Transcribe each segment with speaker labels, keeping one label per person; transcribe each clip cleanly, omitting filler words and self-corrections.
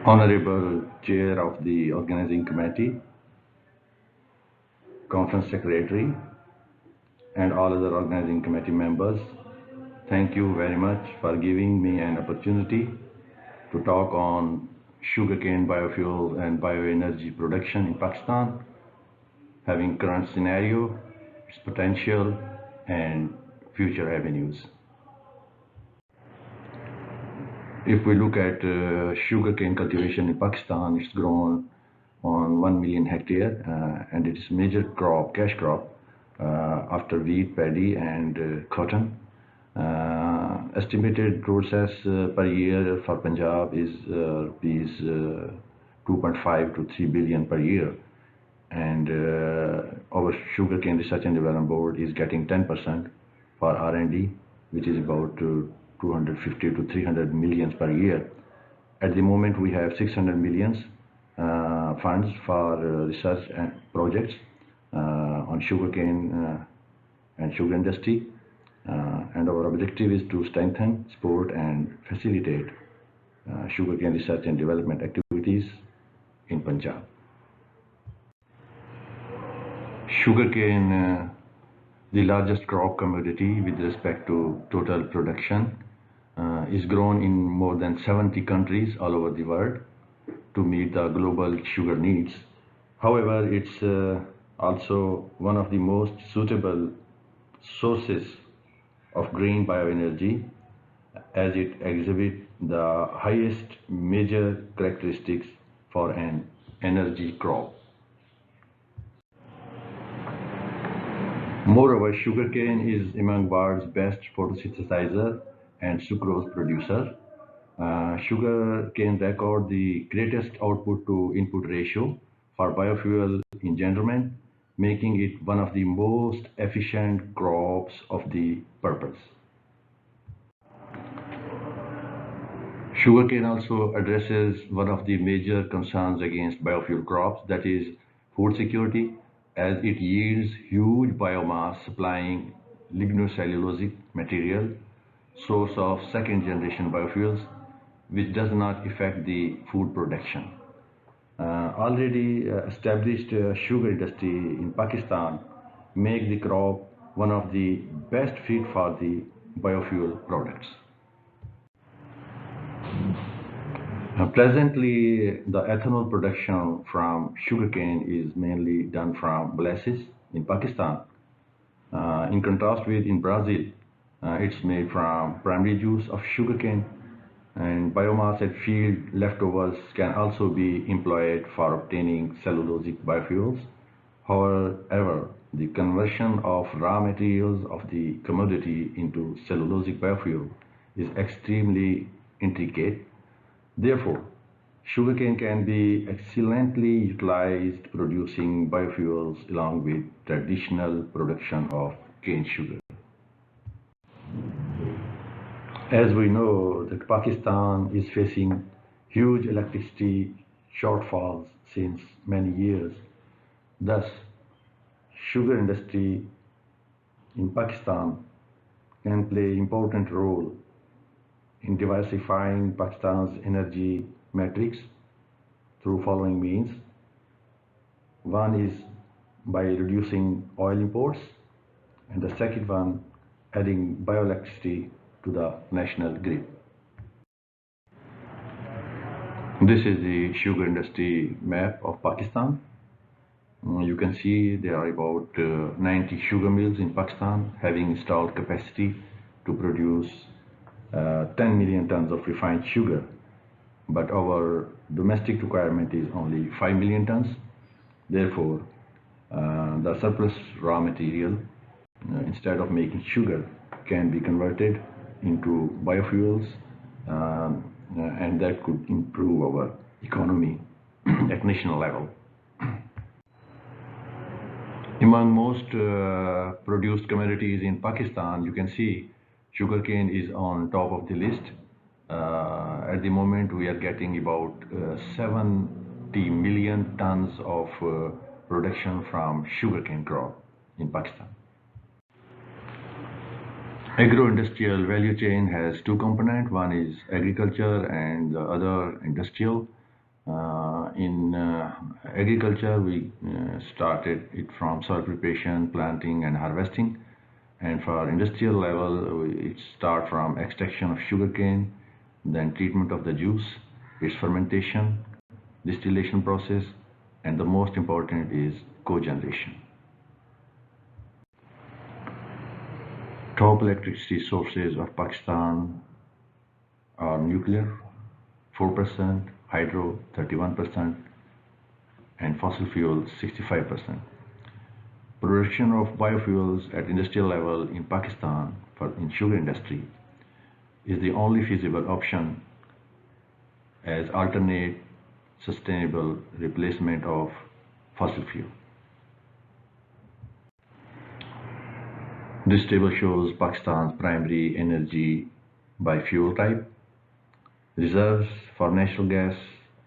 Speaker 1: Honorable Chair of the Organizing Committee, Conference Secretary, and all other Organizing Committee members, thank you very much for giving me an opportunity to talk on sugarcane biofuel and bioenergy production in Pakistan, having current scenario, its potential, and future avenues. If we look at sugarcane cultivation in Pakistan, it's grown on 1 million hectare and it's major crop, cash crop, after wheat, paddy, and cotton. Estimated process per year for Punjab is rupees 2.5 to 3 billion per year, and our Sugarcane Research and Development Board is getting 10% for R&D, which is about 250 to 300 millions per year. At the moment, we have 600 millions funds for research and projects on sugarcane and sugar industry, and our objective is to strengthen, support, and facilitate sugarcane research and development activities in Punjab. Sugarcane, the largest crop commodity with respect to total production, is grown in more than 70 countries all over the world to meet the global sugar needs. However, it's also one of the most suitable sources of green bioenergy, as it exhibits the highest major characteristics for an energy crop. Moreover, sugarcane is among world's best photosynthesizer and sucrose producer. Sugarcane record the greatest output to input ratio for biofuel engenderment, making it one of the most efficient crops of the purpose. Sugarcane also addresses one of the major concerns against biofuel crops, that is food security, as it yields huge biomass supplying lignocellulosic material, source of second generation biofuels, which does not affect the food production. Already established sugar industry in Pakistan make the crop one of the best fit for the biofuel products. Presently, the ethanol production from sugarcane is mainly done from molasses in Pakistan. In contrast with in Brazil, it's made from primary juice of sugarcane, and biomass at field leftovers can also be employed for obtaining cellulosic biofuels. However, the conversion of raw materials of the commodity into cellulosic biofuel is extremely intricate. Therefore, sugarcane can be excellently utilized producing biofuels along with traditional production of cane sugar. As we know that Pakistan is facing huge electricity shortfalls since many years. Thus, sugar industry in Pakistan can play important role in diversifying Pakistan's energy matrix through following means. One is by reducing oil imports, and the second one adding bioelectricity to the national grid. This is the sugar industry map of Pakistan. You can see there are about 90 sugar mills in Pakistan having installed capacity to produce 10 million tons of refined sugar, but our domestic requirement is only 5 million tons. Therefore, the surplus raw material, instead of making sugar, can be converted into biofuels, and that could improve our economy at national level. Among most produced commodities in Pakistan, you can see sugarcane is on top of the list. At the moment, we are getting about 70 million tons of production from sugarcane crop in Pakistan. Agro-industrial value chain has two components. One is agriculture and the other industrial. In agriculture, we started it from soil preparation, planting, and harvesting. And for industrial level, it start from extraction of sugarcane, then treatment of the juice, its fermentation, distillation process, and the most important is cogeneration. Top electricity sources of Pakistan are nuclear, 4%, hydro, 31%, and fossil fuels, 65%. Production of biofuels at industrial level in Pakistan in sugar industry is the only feasible option as alternate sustainable replacement of fossil fuel. This table shows Pakistan's primary energy by fuel type. Reserves for natural gas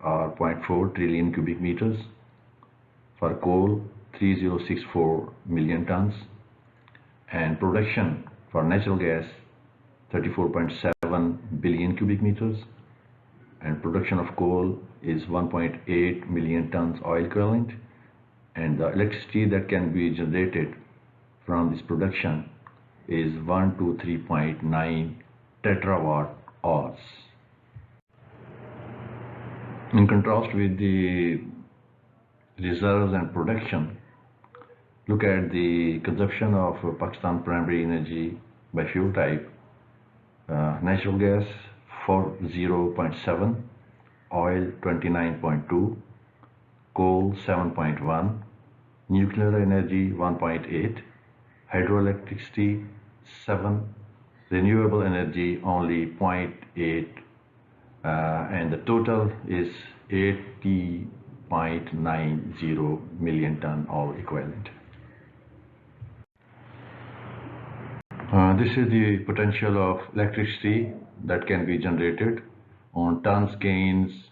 Speaker 1: are 0.4 trillion cubic meters. For coal, 3064 million tons. And production for natural gas, 34.7 billion cubic meters. And production of coal is 1.8 million tons oil equivalent. And the electricity that can be generated from this production is 123.9 tetrawatt hours. In contrast with the reserves and production, look at the consumption of Pakistan primary energy by fuel type. Natural gas 40.7, oil 29.2, coal 7.1, nuclear energy 1.8, hydroelectricity 7, renewable energy only 0.8, and the total is 80.90 million ton oil equivalent. This is the potential of electricity that can be generated on tons gains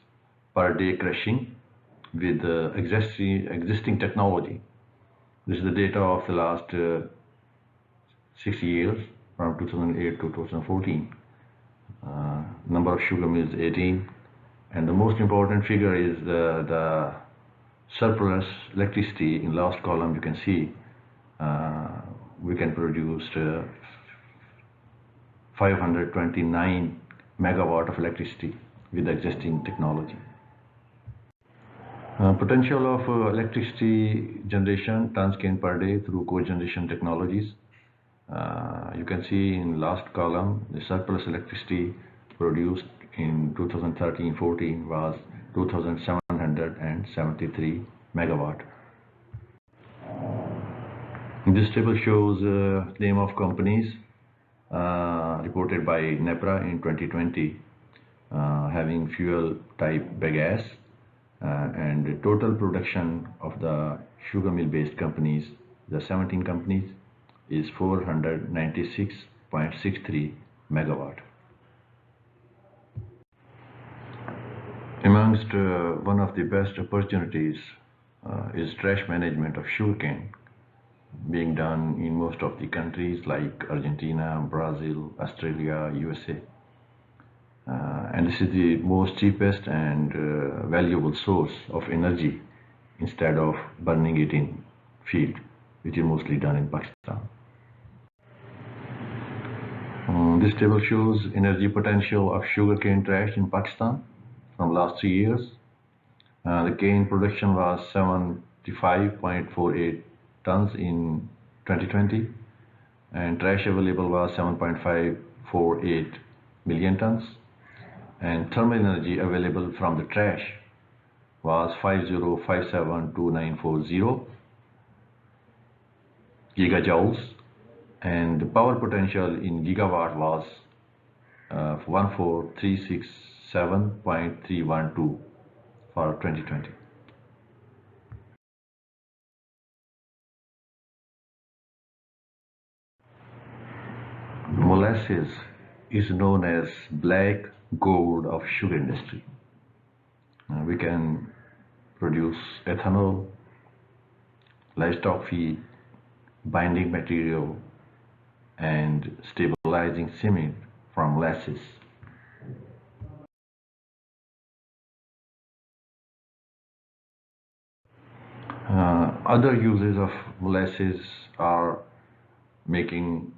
Speaker 1: per day crushing with existing technology. This is the data of the last 6 years from 2008 to 2014. Number of sugar mills 18, and the most important figure is the surplus electricity. In last column you can see we can produce 529 megawatt of electricity with existing technology. Potential of electricity generation tons gain per day through cogeneration technologies. You can see in last column the surplus electricity produced in 2013-14 was 2773 megawatt. This table shows name of companies reported by NEPRA in 2020 having fuel type bagasse, and the total production of the sugar mill based companies, the 17 companies, is 496.63 megawatt. Amongst one of the best opportunities is trash management of sugarcane, being done in most of the countries like Argentina, Brazil, Australia, USA. And this is the most cheapest and valuable source of energy instead of burning it in field, which is mostly done in Pakistan. This table shows energy potential of sugarcane trash in Pakistan from last 3 years. The cane production was 75.48 tons in 2020, and trash available was 7.548 million tons, and thermal energy available from the trash was 50572940 gigajoules, and the power potential in gigawatt was 14367.312 for 2020. Molasses is known as black gold of sugar industry. We can produce ethanol, livestock feed, binding material, and stabilizing cement from molasses. Other uses of molasses are making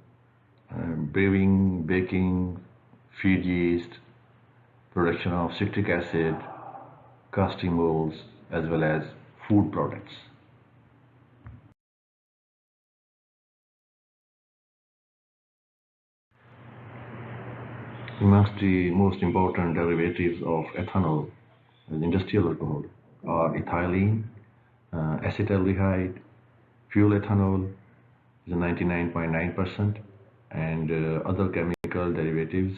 Speaker 1: brewing, baking, feed yeast, production of citric acid, casting molds, as well as food products. Amongst the most important derivatives of ethanol, as industrial alcohol, are ethylene, acetaldehyde, fuel ethanol is 99.9%, and other chemical derivatives.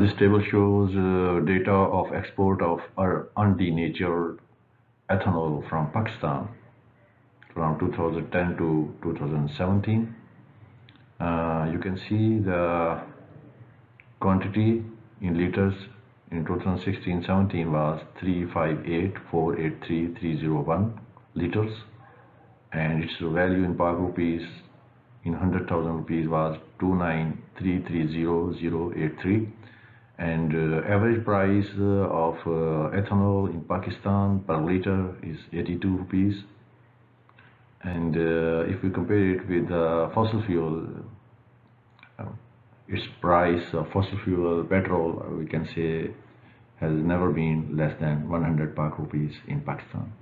Speaker 1: This table shows data of export of undenatured ethanol from Pakistan from 2010 to 2017. You can see the quantity in liters in 2016-17 was 358,483,301 liters, and its value in Pak rupees in 100,000 rupees was 29,330,083, and average price of ethanol in Pakistan per liter is 82 rupees. And if we compare it with fossil fuel, its price of fossil fuel petrol, we can say, has never been less than 100 Pak rupees in Pakistan.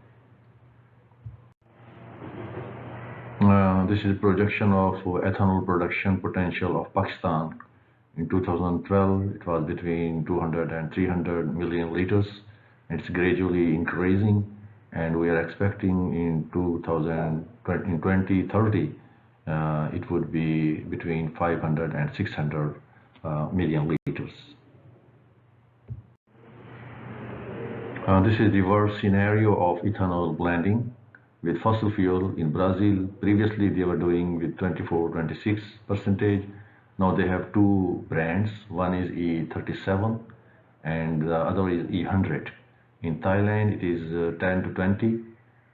Speaker 1: This is projection of ethanol production potential of Pakistan. In 2012, it was between 200 and 300 million liters. It's gradually increasing, and we are expecting in 2030 it would be between 500 and 600 million liters. This is the worst scenario of ethanol blending with fossil fuel in Brazil. Previously they were doing with 24-26%. Now they have two brands. One is E37 and the other is E100. In Thailand it is 10 to 20,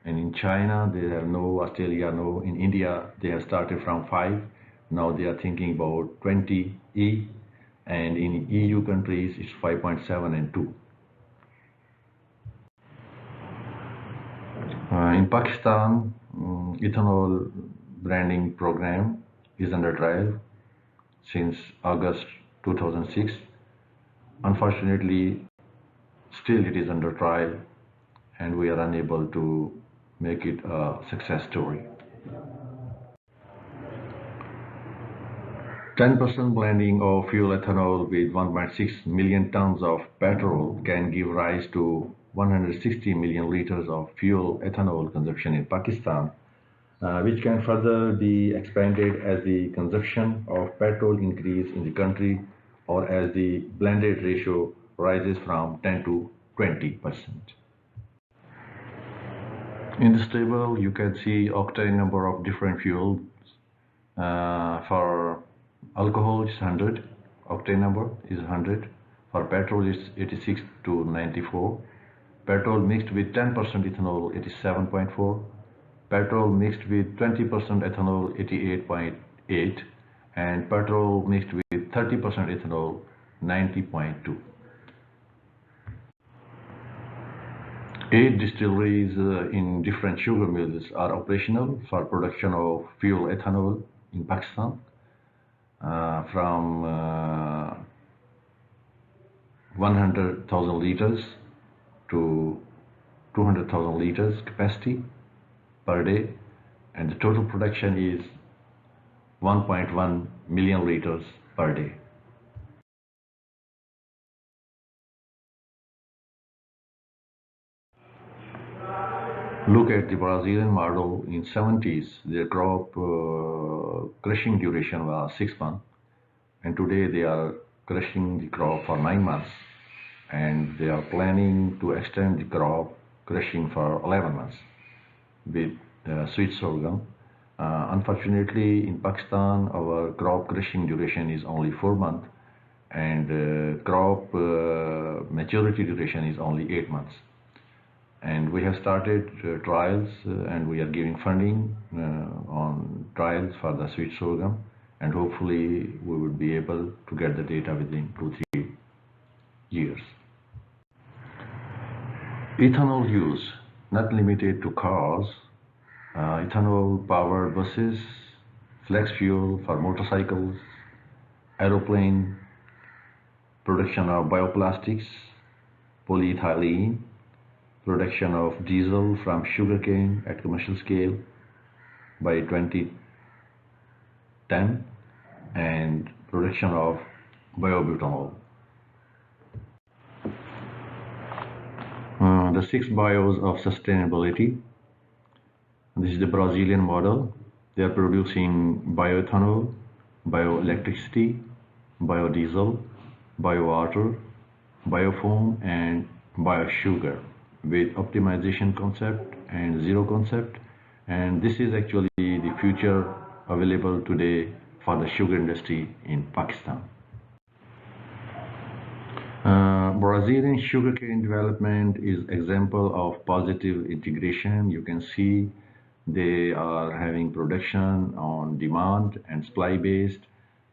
Speaker 1: and in China they have no, Australia no, in India they have started from 5. Now they are thinking about 20E, and in EU countries it's 5.7 and 2. In Pakistan, ethanol branding program is under trial since August 2006. Unfortunately, still it is under trial, and we are unable to make it a success story. 10% blending of fuel ethanol with 1.6 million tons of petrol can give rise to 160 million liters of fuel ethanol consumption in Pakistan, which can further be expanded as the consumption of petrol increase in the country, or as the blended ratio rises from 10 to 20%. In this table, you can see octane number of different fuels. For alcohol, it's 100. Octane number is 100. For petrol, it's 86 to 94. Petrol mixed with 10% ethanol, 87.4. Petrol mixed with 20% ethanol, 88.8. And petrol mixed with 30% ethanol, 90.2. 8 distilleries in different sugar mills are operational for production of fuel ethanol in Pakistan, from 100,000 liters to 200,000 liters capacity per day, and the total production is 1.1 million liters per day. Look at the Brazilian model. In 70s, their crop crushing duration was 6 months, and today they are crushing the crop for 9 months, and they are planning to extend the crop crushing for 11 months with sweet sorghum. Unfortunately, in Pakistan, our crop crushing duration is only 4 months, and crop maturity duration is only 8 months. And we have started trials, and we are giving funding on trials for the sweet sorghum, and hopefully we will be able to get the data within 2-3 years. Ethanol use, not limited to cars, ethanol powered buses, flex fuel for motorcycles, aeroplane, production of bioplastics, polyethylene, production of diesel from sugarcane at commercial scale by 2010, and production of biobutanol. The 6 bios of sustainability. This is the Brazilian model. They are producing bioethanol, bioelectricity, biodiesel, biowater, biofoam, and biosugar with optimization concept and zero concept. And this is actually the future available today for the sugar industry in Pakistan. Brazilian sugarcane development is example of positive integration. You can see they are having production on demand and supply based.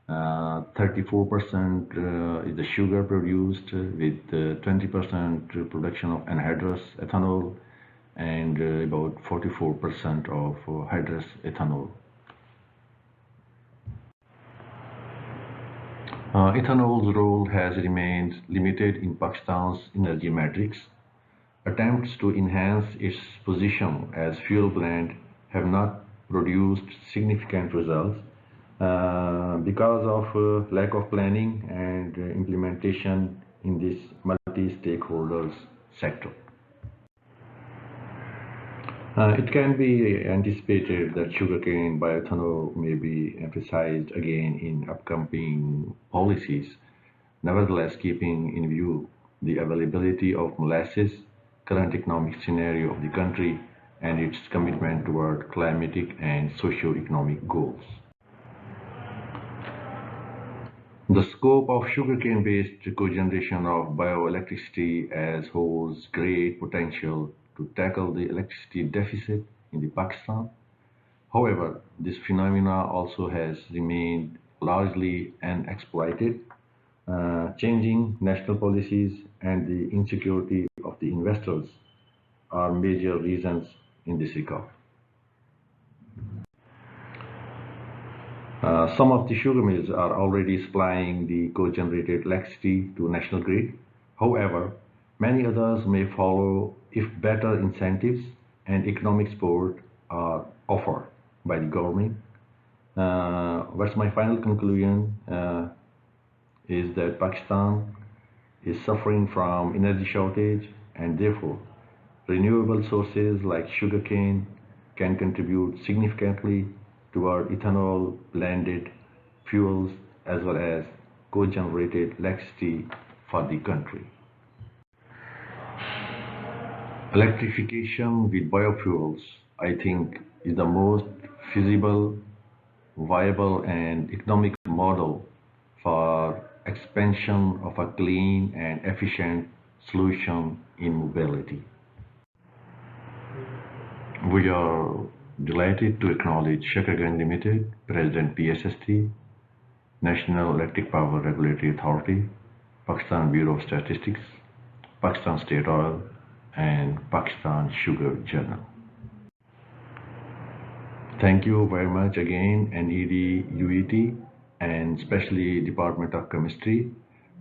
Speaker 1: 34% is the sugar produced with 20% production of anhydrous ethanol and about 44% of hydrous ethanol. Ethanol's role has remained limited in Pakistan's energy matrix. Attempts to enhance its position as fuel blend have not produced significant results because of lack of planning and implementation in this multi-stakeholders sector. It can be anticipated that sugarcane bioethanol may be emphasized again in upcoming policies. Nevertheless, keeping in view the availability of molasses, current economic scenario of the country, and its commitment toward climatic and socio-economic goals. The scope of sugarcane-based cogeneration of bioelectricity as holds great potential to tackle the electricity deficit in the Pakistan. However, this phenomena also has remained largely unexploited. Changing national policies and the insecurity of the investors are major reasons in this regard. Some of the sugar mills are already supplying the co-generated electricity to national grid. However, many others may follow if better incentives and economic support are offered by the government. What's my final conclusion is that Pakistan is suffering from energy shortage, and therefore renewable sources like sugarcane can contribute significantly toward ethanol blended fuels as well as co-generated electricity for the country. Electrification with biofuels, I think, is the most feasible, viable, and economic model for expansion of a clean and efficient solution in mobility. We are delighted to acknowledge Shahid Limited, President PSST, National Electric Power Regulatory Authority, Pakistan Bureau of Statistics, Pakistan State Oil, and Pakistan Sugar Journal. Thank you very much again, NED UET, and especially Department of Chemistry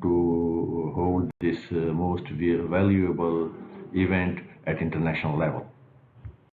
Speaker 1: to hold this most valuable event at international level.